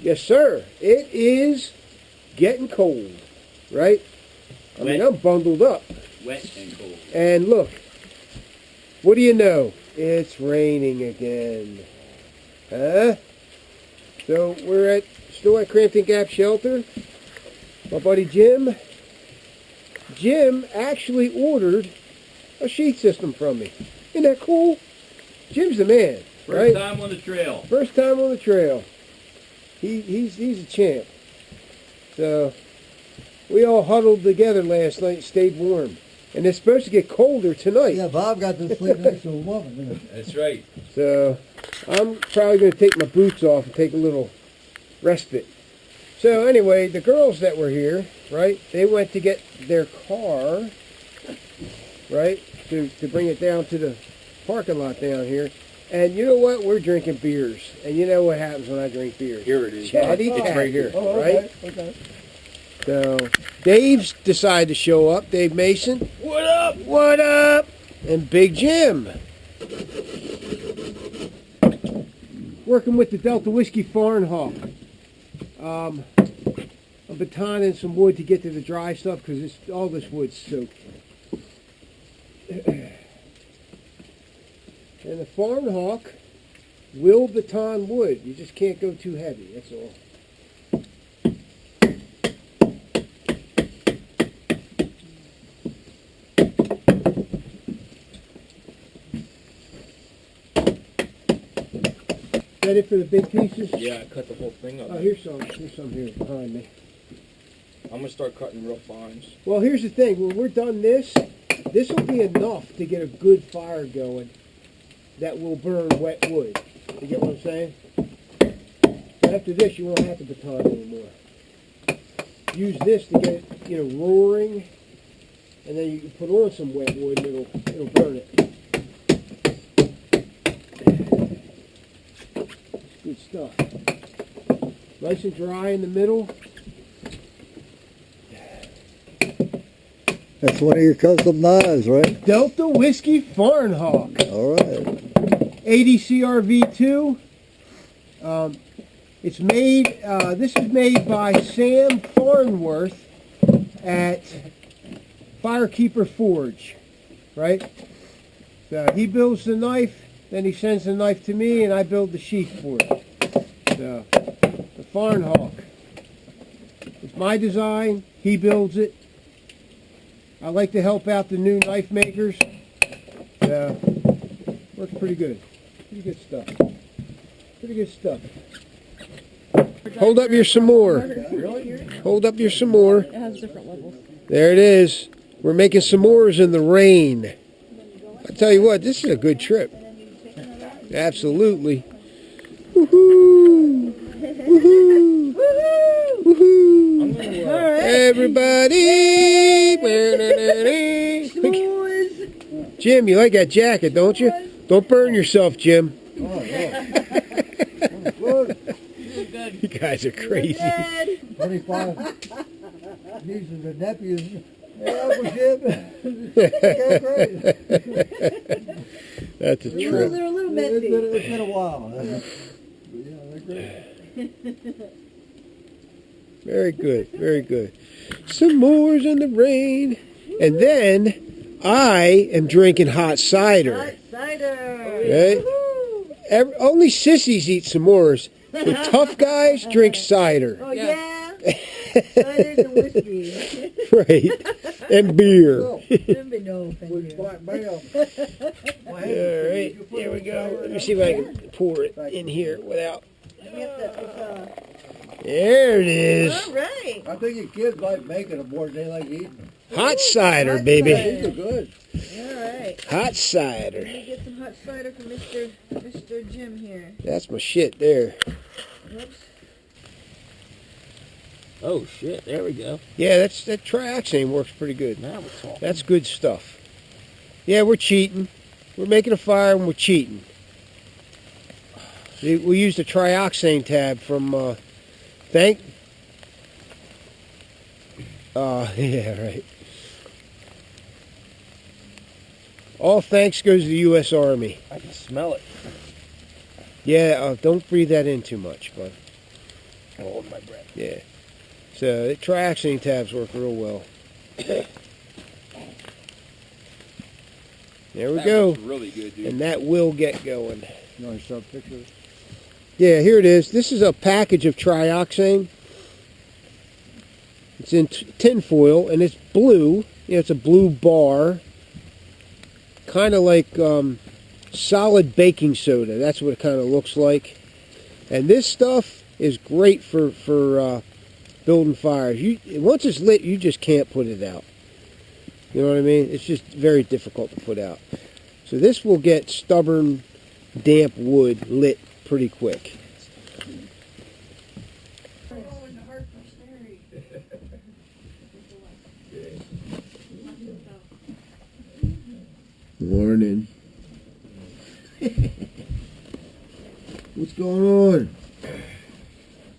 Yes, sir. It is getting cold, right? I mean, I'm bundled up. Wet and cold. And look, what do you know? It's raining again. Huh? So we're still at Crampton Gap Shelter. My buddy Jim. Jim actually ordered a sheet system from me. Isn't that cool? Jim's the man, right? First time on the trail. First time on the trail. He's a champ. So we all huddled together last night and stayed warm. And it's supposed to get colder tonight. Yeah, Bob got to sleep next to a woman. That's right. So I'm probably going to take my boots off and take a little respite. So anyway, the girls that were here, right, they went to get their car, right, to bring it down to the parking lot down here. And you know what? We're drinking beers. And you know what happens when I drink beer. Here it is. Chatty It's Cat, right here. Oh, right? Okay. So Dave's decided to show up. Dave Mason. What up? What up? And Big Jim. Working with the Delta Whiskey Foreign Hawk. I'm batoning some wood to get to the dry stuff because all this wood's soaked. And the Foreign Hawk will baton wood. You just can't go too heavy, that's all. Ready for the big pieces? Yeah, I cut the whole thing up. Oh, here's some here behind me. I'm going to start cutting real fines. Well, here's the thing. When we're done this will be enough to get a good fire going that will burn wet wood. You get what I'm saying? After this, you won't have to baton anymore. Use this to get it, roaring, and then you can put on some wet wood and it'll burn it. Good stuff. Nice and dry in the middle. That's one of your custom knives, right? Delta Whiskey Foreign Hawk. All right. 80 CRV2. It's made, this is made by Sam Farnworth at Firekeeper Forge, right? So he builds the knife, then he sends the knife to me, and I build the sheath for it. So, the Foreign Hawk. It's my design, he builds it. I like to help out the new knife makers. Works pretty good. Pretty good stuff. Pretty good stuff. Hold up your some more. Hold up your some more. It has different levels. There it is. We're making s'mores in the rain. I tell you what, this is a good trip. Absolutely. Woohoo! Woohoo! Woohoo! Everybody! Jim, you like that jacket, don't you? Don't burn yourself, Jim. You guys are crazy. 25 nieces and nephews. Hey, Uncle Jim. That's a trip. They're a little messy. It's been a while. Yeah, they're great. Very good, very good. S'mores in the rain. And then I am drinking hot cider. Hot cider. Right? Only sissies eat s'mores. The tough guys drink cider. Oh, yeah? Ciders and whiskey. Right. And beer. No, With black bale. All right, here we go. Let me see if I can pour it in here without. There it is. All right. I think your kids like making them more than they like eating them. Hot cider, Hot baby. cider. These are good. All right. Hot cider. Let me get some hot cider from Mr. Jim here. That's my shit there. Whoops. Oh, shit. There we go. Yeah, that trioxane works pretty good. Now we're talking. That's good stuff. Yeah, we're cheating. We're making a fire and we're cheating. We used a trioxane tab from yeah, right. All thanks goes to the U.S. Army. I can smell it. Yeah, don't breathe that in too much, bud. Hold my breath. Yeah. So the tri-oxane tabs work real well. There we That go. looks really good, dude. And that will get going. You want to show a picture? Yeah, here it is. This is a package of trioxane. It's in tin foil, and it's blue. Yeah, it's a blue bar. Kind of like solid baking soda. That's what it kind of looks like. And this stuff is great for building fires. Once it's lit, you just can't put it out. You know what I mean? It's just very difficult to put out. So this will get stubborn, damp wood lit pretty quick. Morning. What's going on?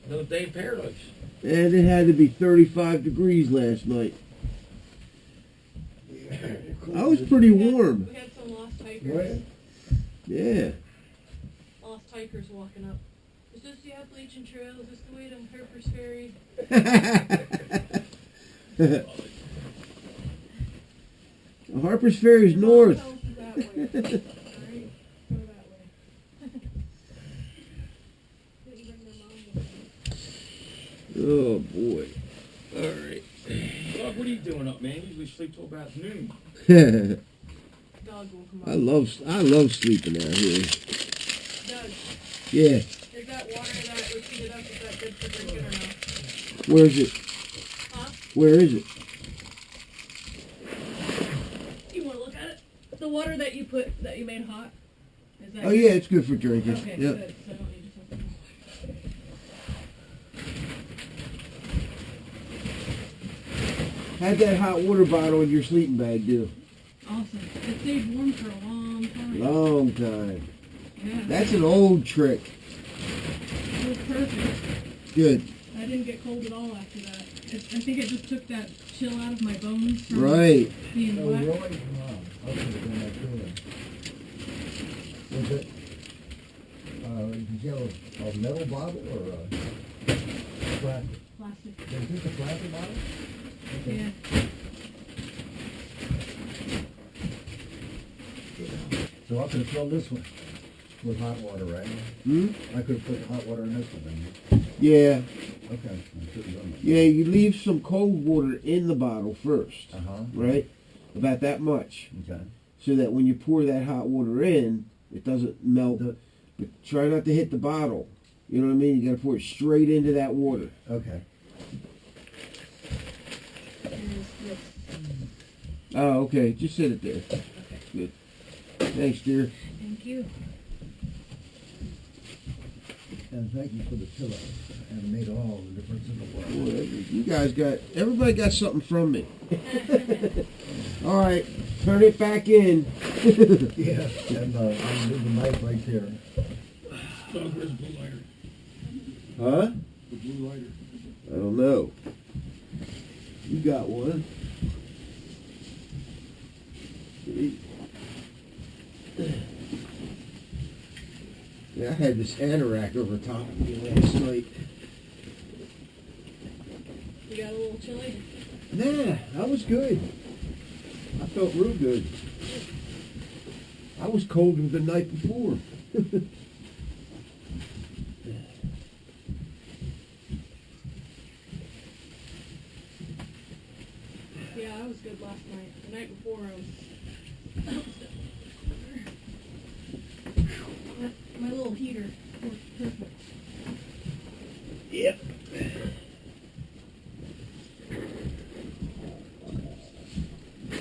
Another day in paradise. And it had to be 35 degrees last night. I was pretty warm. We had some lost hikers. Right. Yeah. Lost hikers walking up. Is this the Appalachian Trail? Is this the way to Harper's Ferry? Harper's Ferry's north. Tell us that way. Alright, go that way. Didn't bring their mom with them. Oh boy. All right. Doug, what are you doing up, man? You usually sleep till about noon. Dog will come up. I love sleeping out here. Doug, Yeah. is that water that was heated up, is that good for drinking or no? Where is it? Huh? Where is it? You want to look at it? The water that you made hot? Is that Oh yeah, it's good for drinking. Okay, Yep. good. So I don't need to something. How'd that hot water bottle in your sleeping bag do? Awesome. It stayed warm for a long time. Long time. Yeah. That's an old trick. It was perfect. Good. I didn't get cold at all after that. I think it just took that chill out of my bones from Right. being Oh, wet. really? Wow. I was doing that too. Was it, did you have a metal bottle or a plastic? Plastic. Is this a plastic bottle? Okay. Yeah. So I could have filled this one with hot water, right? Hmm? I could have put hot water in this one, then. Yeah. Okay. I should have done that. Yeah, you leave some cold water in the bottle first. Uh-huh. Right? About that much. Okay. So that when you pour that hot water in, it doesn't melt. The- But try not to hit the bottle. You know what I mean? You gotta pour it straight into that water. Okay. Here's this. Oh, okay. Just sit it there. Good. Thanks, dear. Thank you. And thank you for the pillow. And it made all the difference in the world. Boy, you guys everybody got something from me. All right, turn it back in. Yeah. And I'll leave the knife right here. Doug, where's the blue lighter? Huh? The blue lighter. I don't know. You got one. Yeah, I had this anorak over top of me last night. You got a little chilly? Nah, I was good. I felt real good. I was colder the night before. Yeah, I was good last night. The night before I was... My little heater worked perfect. Yep.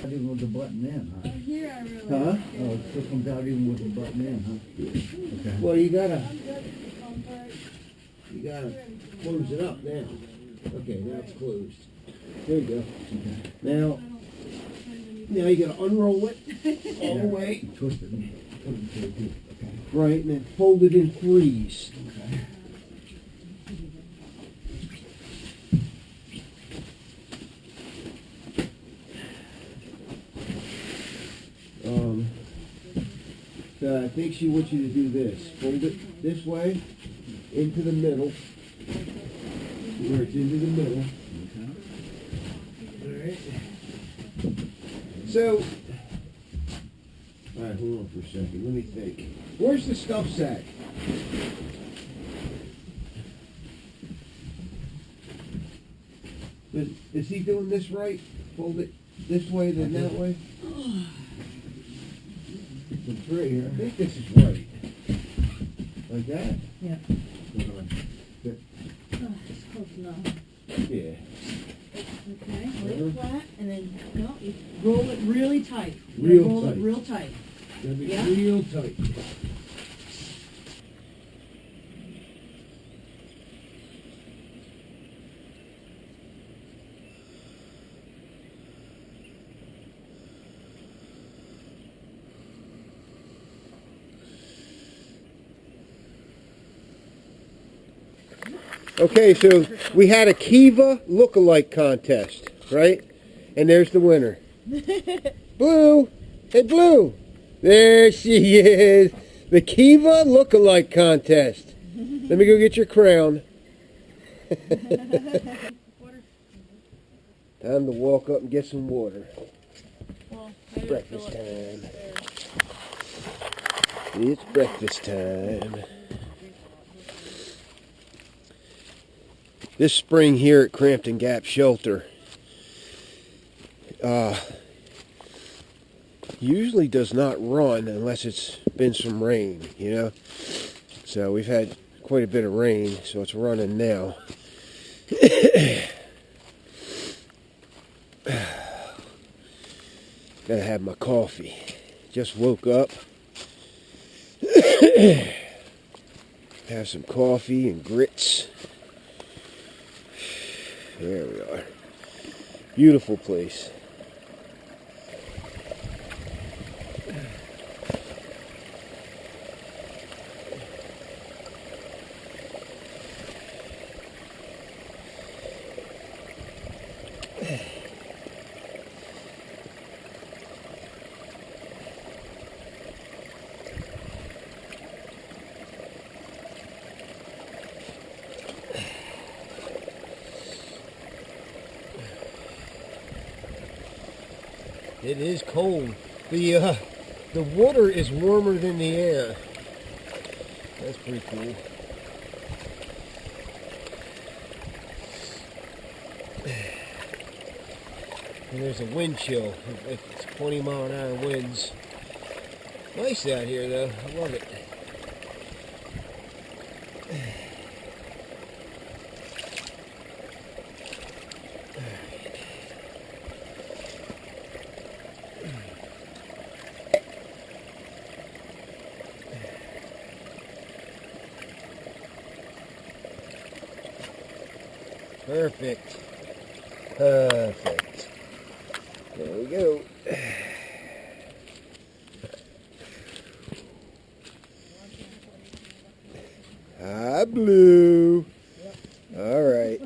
Not even with the button in, huh? Here I really... Huh? Oh, this one's out even with the button in, huh? Okay. Well, you gotta I'm good. close it up now. Okay, now it's closed. There you go. Now you gotta unroll it all the way. Twist it and put it into the deep. Okay. Right, and then fold it in threes. Okay. So I think she wants you to do this. Fold it this way into the middle, where it's into the middle. Okay. Alright. So, alright, hold on for a second. Let me think. Where's the stuff sack? Is he doing this right? Fold it this way, then that way? It's right here. I think this is right. Like that? Yeah. Hold on. There. Oh, it's close enough. Yeah. Okay, hold it flat, and then, no, you roll it really tight. Real roll tight. it real tight. Gotta be Yeah. real tight. Okay, so we had a Kiva look-alike contest, right? And there's the winner. Blue! Hey, Blue! There she is! The Kiva look-alike contest. Let me go get your crown. Time to walk up and get some water. Well, Breakfast time. It's breakfast time. This spring here at Crampton Gap Shelter usually does not run unless it's been some rain, you know. So we've had quite a bit of rain, so it's running now. Gotta have my coffee. Just woke up. Have some coffee and grits. There we are. Beautiful place. It is cold. The water is warmer than the air. That's pretty cool. And there's a wind chill. It's 20-mile-an-hour winds. Nice out here, though. I love it. Perfect. Perfect. There we go. Hi, Blue. All right.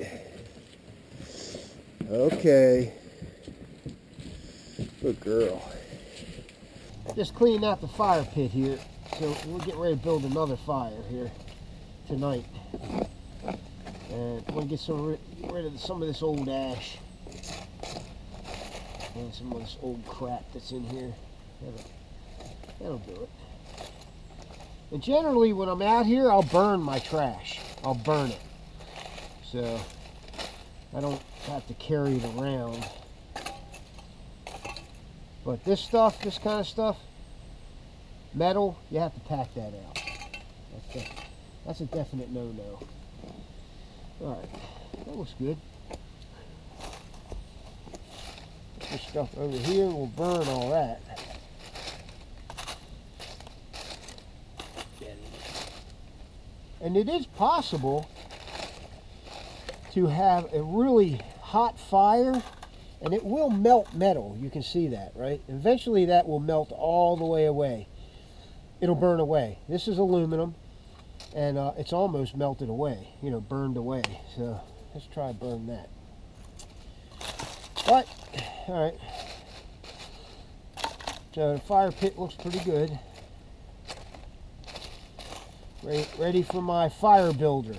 Okay. Good girl. Just cleaning out the fire pit here. So we're getting ready to build another fire here tonight. And I want to get rid of some of this old ash and some of this old crap that's in here. That'll do it. And generally when I'm out here, I'll burn my trash. I'll burn it. So I don't have to carry it around. But this stuff, this kind of stuff, metal, you have to pack that out. That's a definite no-no. Alright, that looks good. Put this stuff over here and we'll burn all that. And it is possible to have a really hot fire and it will melt metal. You can see that, right? Eventually that will melt all the way away. It'll burn away. This is aluminum. And it's almost melted away, you know, burned away. So let's try burn that. But, all right. So the fire pit looks pretty good. Ready for my fire builder.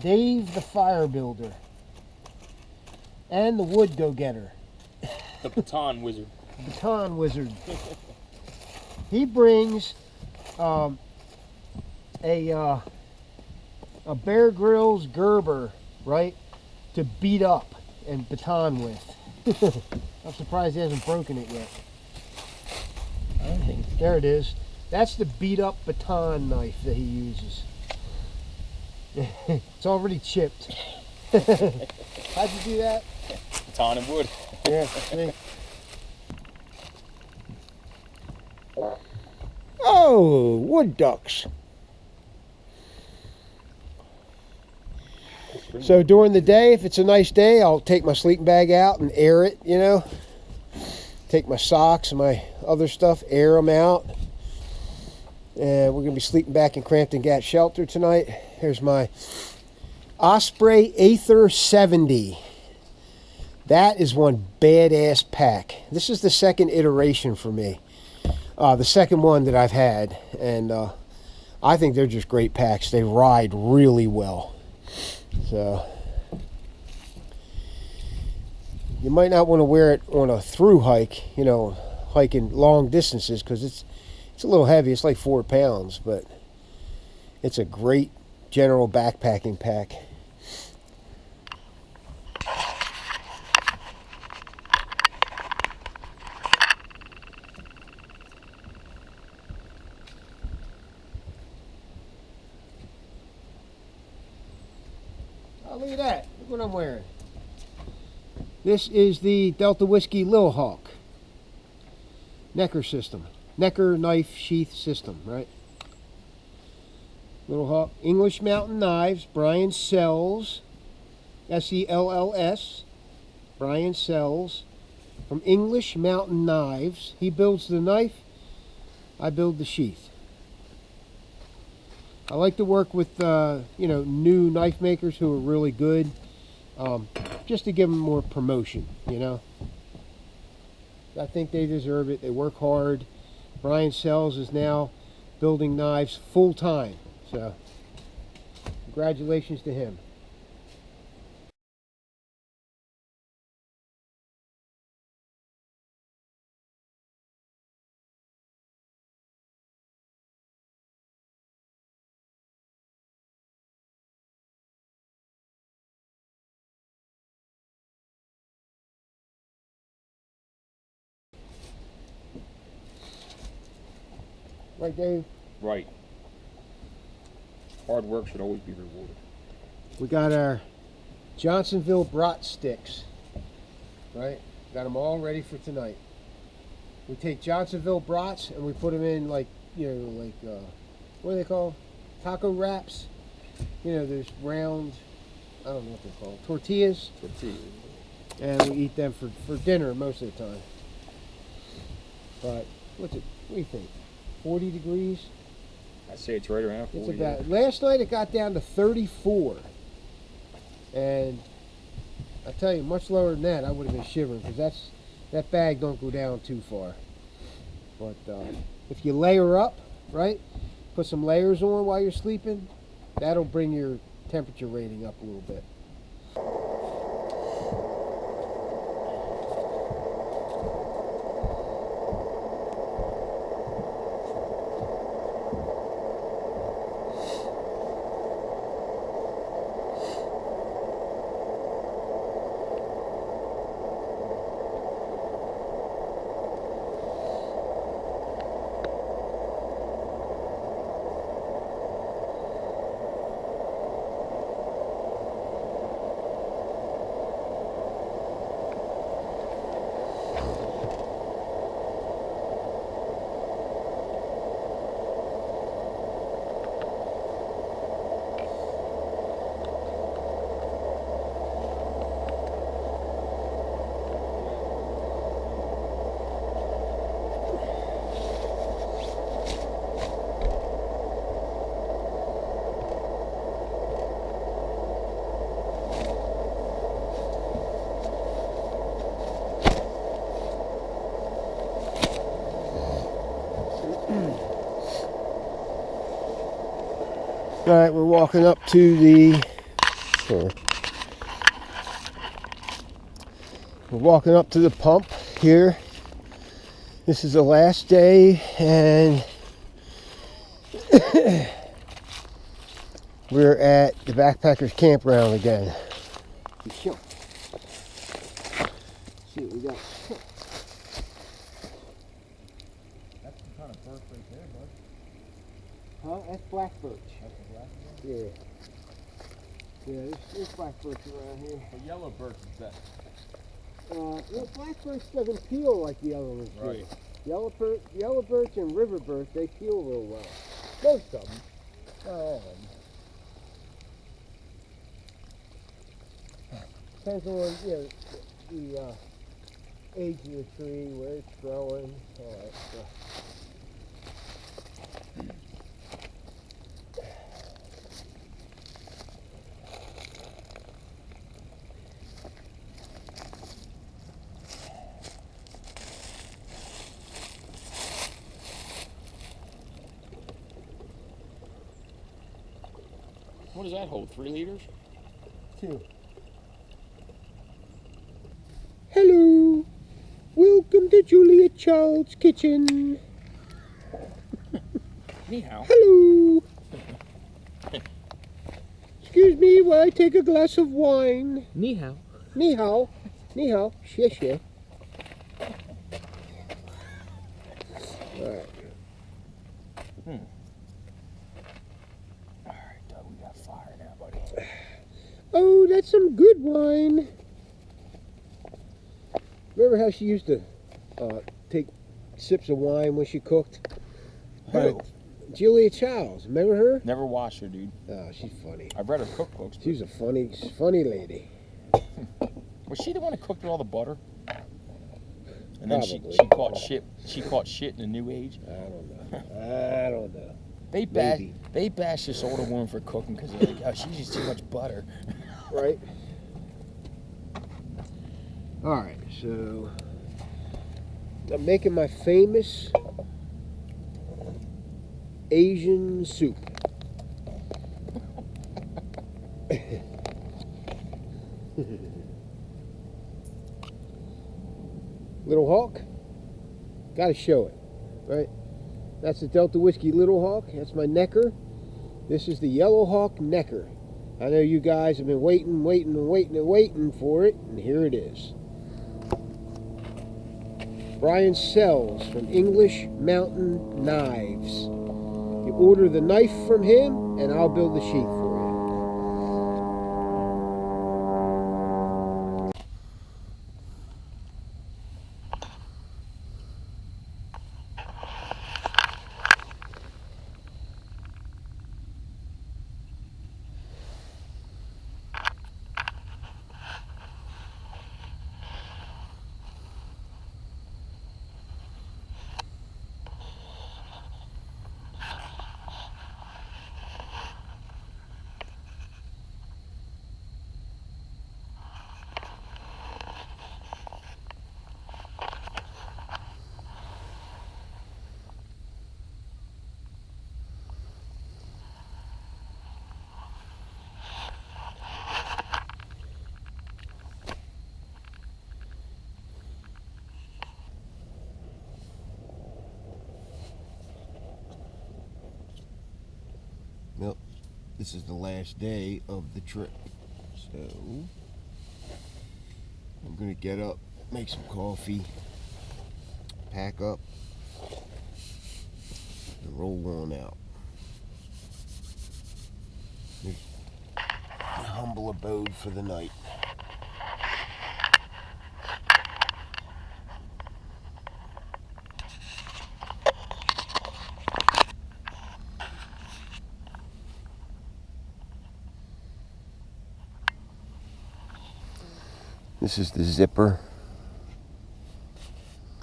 Dave the fire builder. And the wood go-getter. The baton wizard. Baton wizard. He brings a Bear Grylls Gerber, right, to beat up and baton with. I'm surprised he hasn't broken it yet. I don't think. There it is. That's the beat up baton knife that he uses. It's already chipped. How'd you do that? Baton and wood. Yeah, see? Oh, wood ducks. So during the day, if it's a nice day, I'll take my sleeping bag out and air it, you know. Take my socks and my other stuff, air them out. And we're going to be sleeping back in Crampton Gap Shelter tonight. Here's my Osprey Aether 70. That is one badass pack. This is the second iteration for me. The second one that I've had. And I think they're just great packs. They ride really well. So you might not want to wear it on a through hike, you know, hiking long distances, because it's a little heavy. It's like 4 pounds, but it's a great general backpacking pack. Oh, look at that. Look what I'm wearing. This is the Delta Whiskey Lil Hawk Necker system. Necker knife sheath system, right? Little Hawk. English Mountain Knives. Brian Sells. S-E-L-L-S. Brian Sells. From English Mountain Knives. He builds the knife. I build the sheath. I like to work with, you know, new knife makers who are really good. Just to give them more promotion, you know. I think they deserve it. They work hard. Brian Sells is now building knives full time. So, congratulations to him. Right, Dave? Right. Hard work should always be rewarded. We got our Johnsonville brat sticks, right? Got them all ready for tonight. We take Johnsonville brats and we put them in, like, you know, like, what are they called? Taco wraps. You know, there's round, I don't know what they're called, tortillas. And we eat them for dinner most of the time. But, what do you think? 40 degrees? I'd say it's right around 40. It's about, last night it got down to 34. And I tell you, much lower than that, I would have been shivering, because that bag don't go down too far. But if you layer up, right, put some layers on while you're sleeping, that'll bring your temperature rating up a little bit. All right, we're walking up to the Here. We're walking up to the pump here. This is the last day, and we're at the Backpackers Campground again. See what we got. That's some kind of birch right there, bud. Huh? That's black birch. That's a black one. Yeah. Yeah, there's black birch around here. The yellow birch is best. Black birch doesn't peel like the other ones do. Right. Yellow birch and river birch, they peel real well. Most of them. Not all of them. Depends on the age of the tree, where it's growing, all that stuff. What does that hold? 3 liters? 2. Hello, welcome to Julia Child's kitchen. Ni hao. Hello. Excuse me while I take a glass of wine. Ni hao. Ni hao. Ni hao. Xie xie. Alright. Alright, Doug, we got fire now, buddy. Oh, that's some good wine. Remember how she used to take sips of wine when she cooked? Who? Julia Childs. Remember her? Never watched her, dude. Oh, she's funny. I've read her cookbooks. She was a funny lady. Was she the one that cooked with all the butter? And then she Probably. caught shit. She caught shit in the new age. I don't know. I don't know. They Maybe. bash this older woman for cooking because they're like, oh, she uses too much butter. Right? Alright, so I'm making my famous Asian soup. Little Hawk, gotta show it, right? That's the Delta Whiskey Little Hawk. That's my necker. This is the Yellow Hawk necker. I know you guys have been waiting for it, and here it is. Brian Sells from English Mountain Knives. You order the knife from him, and I'll build the sheath for you. Well, this is the last day of the trip, so I'm gonna get up, make some coffee, pack up, and roll on out. Here's a humble abode for the night. This is the zipper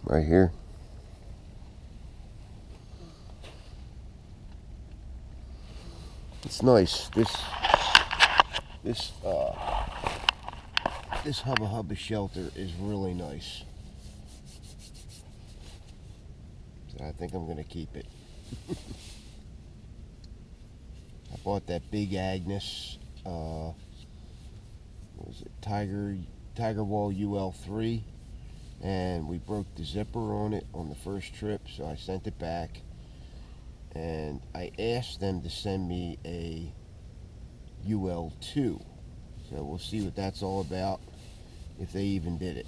right here. It's nice. This Hubba Hubba shelter is really nice. So I think I'm gonna keep it. I bought that big Agnes what was it, Tiger Wall UL3, and we broke the zipper on it on the first trip, so I sent it back, and I asked them to send me a UL2, so we'll see what that's all about, if they even did it.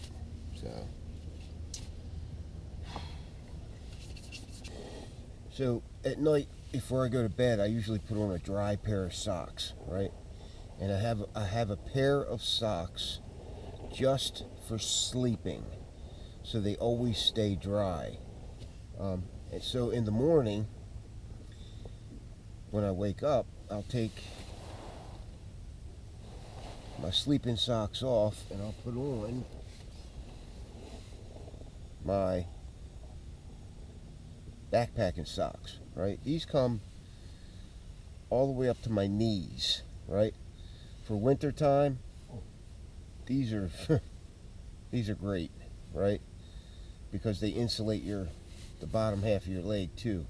So at night before I go to bed, I usually put on a dry pair of socks, right? And I have a pair of socks just for sleeping, so they always stay dry. And so in the morning, when I wake up, I'll take my sleeping socks off and I'll put on my backpacking socks, right? These come all the way up to my knees, right? For winter time, these are these are great, right? Because they insulate the bottom half of your leg too.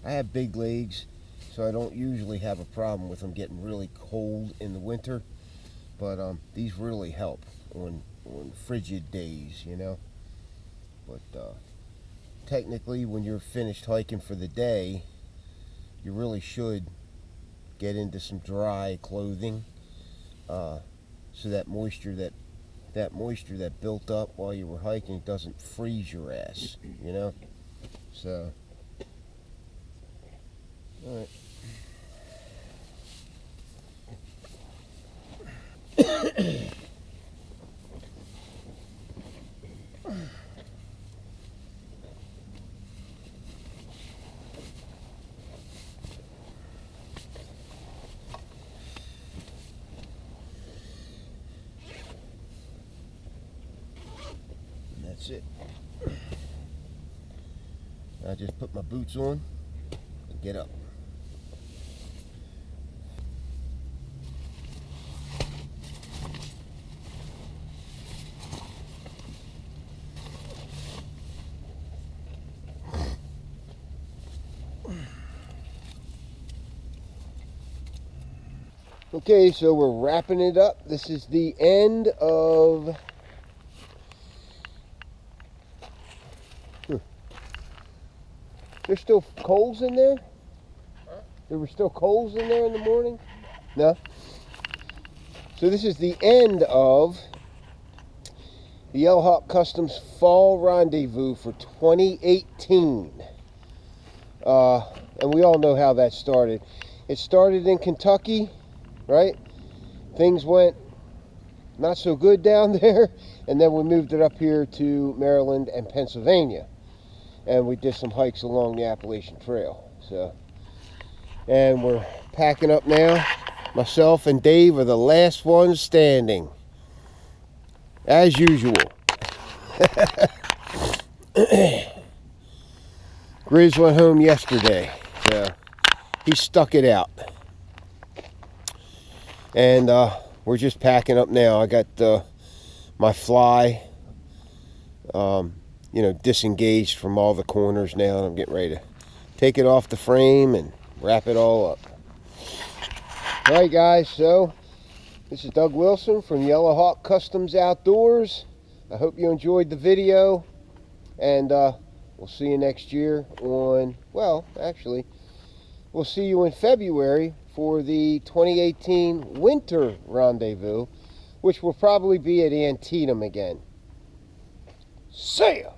I have big legs, so I don't usually have a problem with them getting really cold in the winter, but these really help on frigid days, you know. But technically, when you're finished hiking for the day, you really should get into some dry clothing, so that moisture that built up while you were hiking doesn't freeze your ass, you know. So, all right. That's it. I just put my boots on and get up. Okay, so we're wrapping it up. This is the end of There's still coals in there? Huh? There were still coals in there in the morning? No? So this is the end of the Yhco Customs Fall Rendezvous for 2018. And we all know how that started. It started in Kentucky, right? Things went not so good down there, and then we moved it up here to Maryland and Pennsylvania. And we did some hikes along the Appalachian Trail. And we're packing up now. Myself and Dave are the last ones standing, as usual. Grizz went home yesterday, so he stuck it out. And we're just packing up now. I got my fly disengaged from all the corners now, and I'm getting ready to take it off the frame and wrap it all up. Alright guys, so this is Doug Wilson from Yhco Customs Outdoors. I hope you enjoyed the video, and we'll see you next year we'll see you in February for the 2018 Winter Rendezvous, which will probably be at Antietam again. See ya!